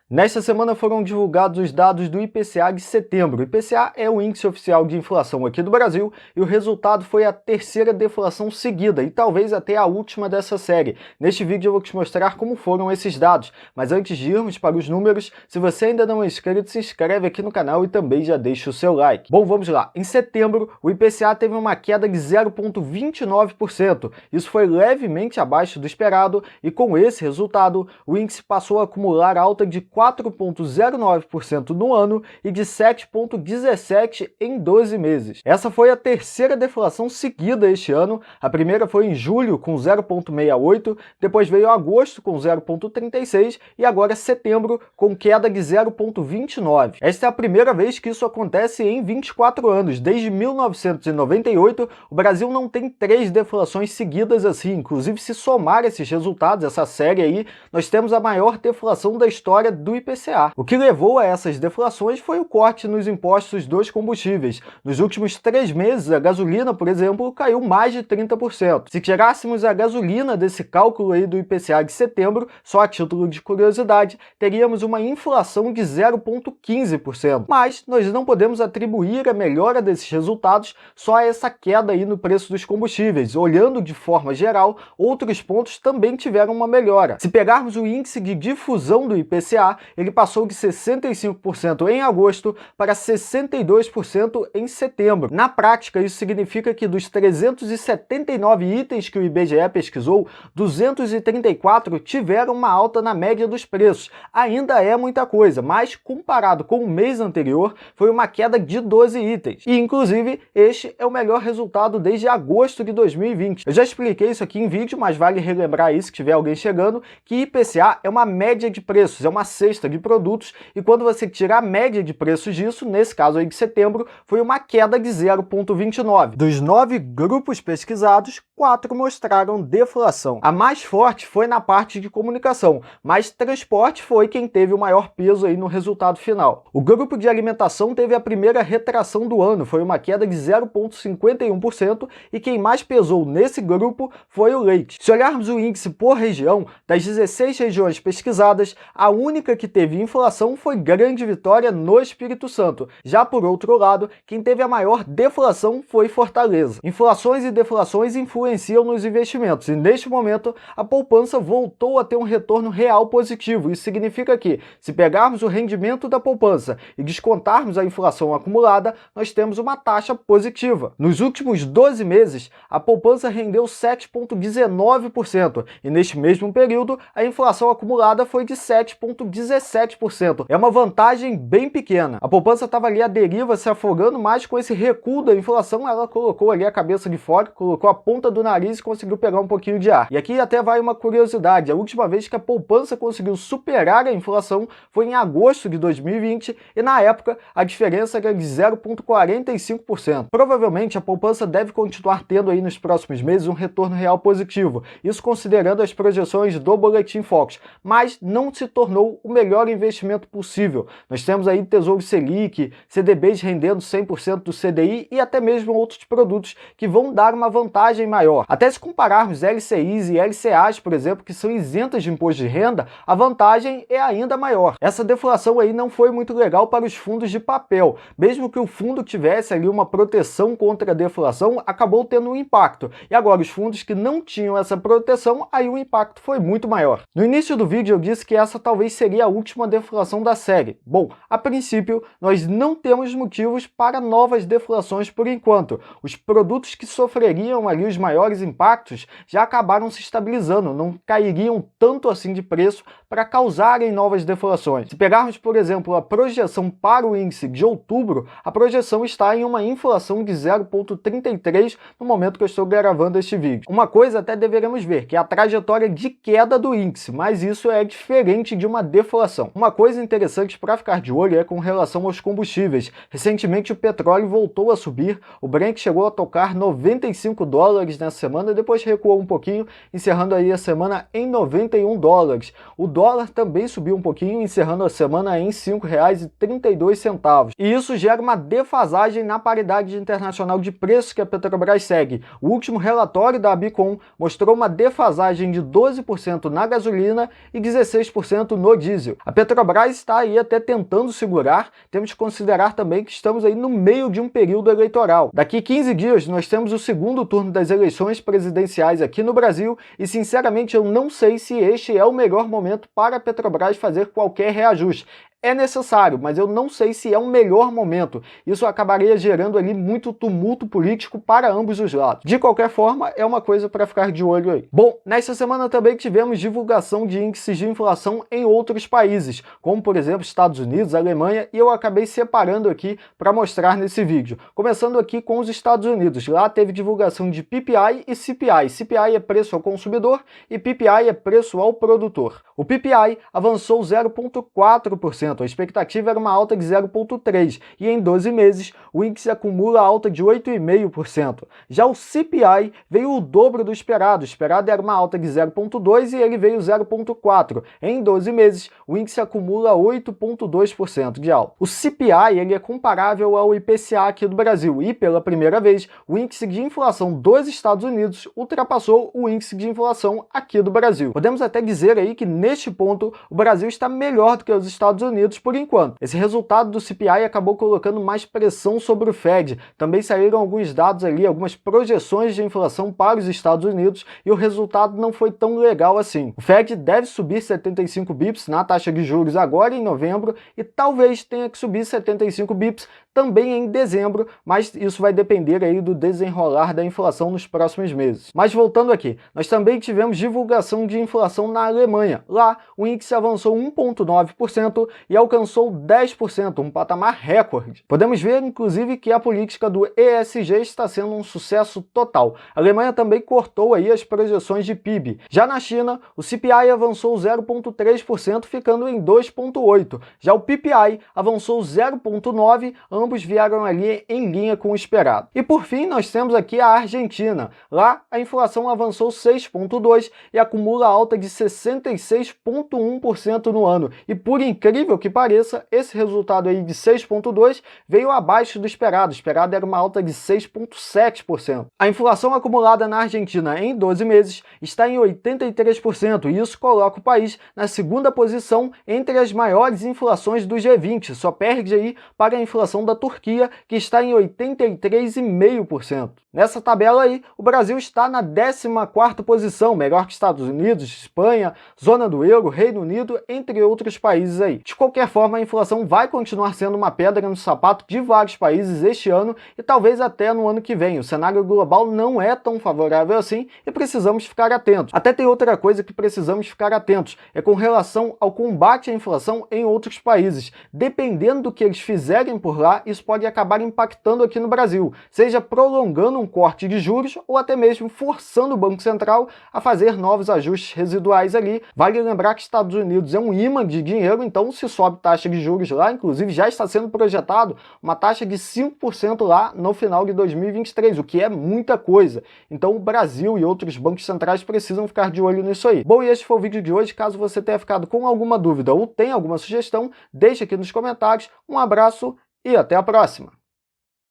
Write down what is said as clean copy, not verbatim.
Nesta semana foram divulgados os dados do IPCA de setembro. O IPCA é o índice oficial de inflação aqui do Brasil e o resultado foi a terceira deflação seguida e talvez até a última dessa série. Neste vídeo eu vou te mostrar como foram esses dados, mas antes de irmos para os números, se você ainda não é inscrito, se inscreve aqui no canal e também já deixa o seu like. Bom, vamos lá. Em setembro, o IPCA teve uma queda de 0,29%. Isso foi levemente abaixo do esperado e com esse resultado, o índice passou a acumular alta de 4,09% no ano e de 7,17% em 12 meses. Essa foi a terceira deflação seguida este ano. A primeira foi em julho, com 0,68%, depois veio agosto, com 0,36% e agora setembro, com queda de 0,29%. Esta é a primeira vez que isso acontece em 24 anos. Desde 1998, o Brasil não tem 3 deflações seguidas assim. Inclusive, se somar esses resultados, essa série aí, nós temos a maior deflação da história do IPCA. O que levou a essas deflações foi o corte nos impostos dos combustíveis. Nos últimos 3 meses, a gasolina, por exemplo, caiu mais de 30%. Se tirássemos a gasolina desse cálculo aí do IPCA de setembro, só a título de curiosidade, teríamos uma inflação de 0,15%. Mas nós não podemos atribuir a melhora desses resultados só a essa queda aí no preço dos combustíveis. Olhando de forma geral, outros pontos também tiveram uma melhora. Se pegarmos o índice de difusão do IPCA, ele passou de 65% em agosto para 62% em setembro. Na prática, isso significa que dos 379 itens que o IBGE pesquisou, 234 tiveram uma alta na média dos preços. Ainda é muita coisa, mas comparado com o mês anterior, foi uma queda de 12 itens. E, inclusive, este é o melhor resultado desde agosto de 2020. Eu já expliquei isso aqui em vídeo, mas vale relembrar isso se tiver alguém chegando, que IPCA é uma média de preços, é uma cesta de produtos, e quando você tira a média de preços disso, nesse caso aí de setembro, foi uma queda de 0,29. Dos 9 grupos pesquisados, 4 mostraram deflação. A mais forte foi na parte de comunicação, mas transporte foi quem teve o maior peso aí no resultado final. O grupo de alimentação teve a primeira retração do ano, foi uma queda de 0,51%, e quem mais pesou nesse grupo foi o leite. Se olharmos o índice por região, das 16 regiões pesquisadas, a única que teve inflação foi Grande Vitória, no Espírito Santo. Já por outro lado, quem teve a maior deflação foi Fortaleza. Inflações e deflações influenciam nos investimentos e neste momento a poupança voltou a ter um retorno real positivo. Isso significa que, se pegarmos o rendimento da poupança e descontarmos a inflação acumulada, nós temos uma taxa positiva. Nos últimos 12 meses, a poupança rendeu 7,19% e neste mesmo período a inflação acumulada foi de 7,17%. É uma vantagem bem pequena. A poupança estava ali à deriva, se afogando, mas com esse recuo da inflação, ela colocou ali a cabeça de fora, colocou a ponta do nariz e conseguiu pegar um pouquinho de ar. E aqui até vai uma curiosidade. A última vez que a poupança conseguiu superar a inflação foi em agosto de 2020 e na época a diferença era de 0,45%. Provavelmente a poupança deve continuar tendo aí nos próximos meses um retorno real positivo. Isso considerando as projeções do Boletim Focus, mas não se tornou o melhor investimento possível. Nós temos aí Tesouro Selic, CDBs rendendo 100% do CDI e até mesmo outros produtos que vão dar uma vantagem maior. Até se compararmos LCIs e LCAs, por exemplo, que são isentas de imposto de renda, a vantagem é ainda maior. Essa deflação aí não foi muito legal para os fundos de papel. Mesmo que o fundo tivesse ali uma proteção contra a deflação, acabou tendo um impacto. E agora os fundos que não tinham essa proteção, aí o impacto foi muito maior. No início do vídeo eu disse que essa talvez seria a última deflação da série. Bom, a princípio, nós não temos motivos para novas deflações por enquanto. Os produtos que sofreriam ali os maiores impactos já acabaram se estabilizando, não cairiam tanto assim de preço para causarem novas deflações. Se pegarmos, por exemplo, a projeção para o índice de outubro, a projeção está em uma inflação de 0,33 no momento que eu estou gravando este vídeo. Uma coisa até deveremos ver, que é a trajetória de queda do índice, mas isso é diferente de uma deflação. Uma coisa interessante para ficar de olho é com relação aos combustíveis. Recentemente o petróleo voltou a subir, o Brent chegou a tocar $95 nessa semana, depois recuou um pouquinho, encerrando aí a semana em $91. O dólar também subiu um pouquinho, encerrando a semana em R$ 5,32. E isso gera uma defasagem na paridade internacional de preços que a Petrobras segue. O último relatório da Abicom mostrou uma defasagem de 12% na gasolina e 16% no diesel. A Petrobras está aí até tentando segurar. Temos que considerar também que estamos aí no meio de um período eleitoral. Daqui 15 dias nós temos o segundo turno das eleições presidenciais aqui no Brasil e, sinceramente, eu não sei se este é o melhor momento para a Petrobras fazer qualquer reajuste. É necessário, mas eu não sei se é o melhor momento. Isso acabaria gerando ali muito tumulto político para ambos os lados. De qualquer forma, é uma coisa para ficar de olho aí. Bom, nesta semana também tivemos divulgação de índices de inflação em outros países, como por exemplo Estados Unidos, Alemanha, e eu acabei separando aqui para mostrar nesse vídeo. Começando aqui com os Estados Unidos. Lá teve divulgação de PPI e CPI. CPI é preço ao consumidor e PPI é preço ao produtor. O PPI avançou 0,4%. A expectativa era uma alta de 0,3% e em 12 meses o índice acumula alta de 8,5%. Já o CPI veio o dobro do esperado. O esperado era uma alta de 0,2% e ele veio 0,4%. Em 12 meses o índice acumula 8,2% de alta. O CPI ele é comparável ao IPCA aqui do Brasil e pela primeira vez o índice de inflação dos Estados Unidos ultrapassou o índice de inflação aqui do Brasil. Podemos até dizer aí que neste ponto o Brasil está melhor do que os Estados Unidos por enquanto. Esse resultado do CPI acabou colocando mais pressão sobre o Fed. Também saíram alguns dados ali, algumas projeções de inflação para os Estados Unidos e o resultado não foi tão legal assim. O Fed deve subir 75 bips na taxa de juros agora em novembro e talvez tenha que subir 75 bips também em dezembro, mas isso vai depender aí do desenrolar da inflação nos próximos meses. Mas voltando aqui, nós também tivemos divulgação de inflação na Alemanha. Lá, o índice avançou 1,9% e alcançou 10%, um patamar recorde. Podemos ver, inclusive, que a política do ESG está sendo um sucesso total. A Alemanha também cortou aí as projeções de PIB. Já na China, o CPI avançou 0,3%, ficando em 2,8%. Já o PPI avançou 0,9%, ambos vieram ali em linha com o esperado. E por fim, nós temos aqui a Argentina. Lá, a inflação avançou 6,2% e acumula alta de 66,1% no ano. E por incrível que pareça, esse resultado aí de 6,2% veio abaixo do esperado. O esperado era uma alta de 6,7%. A inflação acumulada na Argentina em 12 meses está em 83% e isso coloca o país na segunda posição entre as maiores inflações do G20. Só perde aí para a inflação da Turquia, que está em 83,5%. Nessa tabela aí, o Brasil está na 14ª posição, melhor que Estados Unidos, Espanha, zona do euro, Reino Unido, entre outros países aí. De qualquer forma, a inflação vai continuar sendo uma pedra no sapato de vários países este ano e talvez até no ano que vem. O cenário global não é tão favorável assim e precisamos ficar atentos. Até tem outra coisa que precisamos ficar atentos, é com relação ao combate à inflação em outros países. Dependendo do que eles fizerem por lá, isso pode acabar impactando aqui no Brasil, seja prolongando um corte de juros ou até mesmo forçando o Banco Central a fazer novos ajustes residuais ali. Vale lembrar que Estados Unidos é um imã de dinheiro, então se sobe taxa de juros lá, inclusive já está sendo projetado uma taxa de 5% lá no final de 2023, o que é muita coisa. Então o Brasil e outros bancos centrais precisam ficar de olho nisso aí. Bom, e este foi o vídeo de hoje. Caso você tenha ficado com alguma dúvida ou tenha alguma sugestão, deixe aqui nos comentários. Um abraço e até a próxima!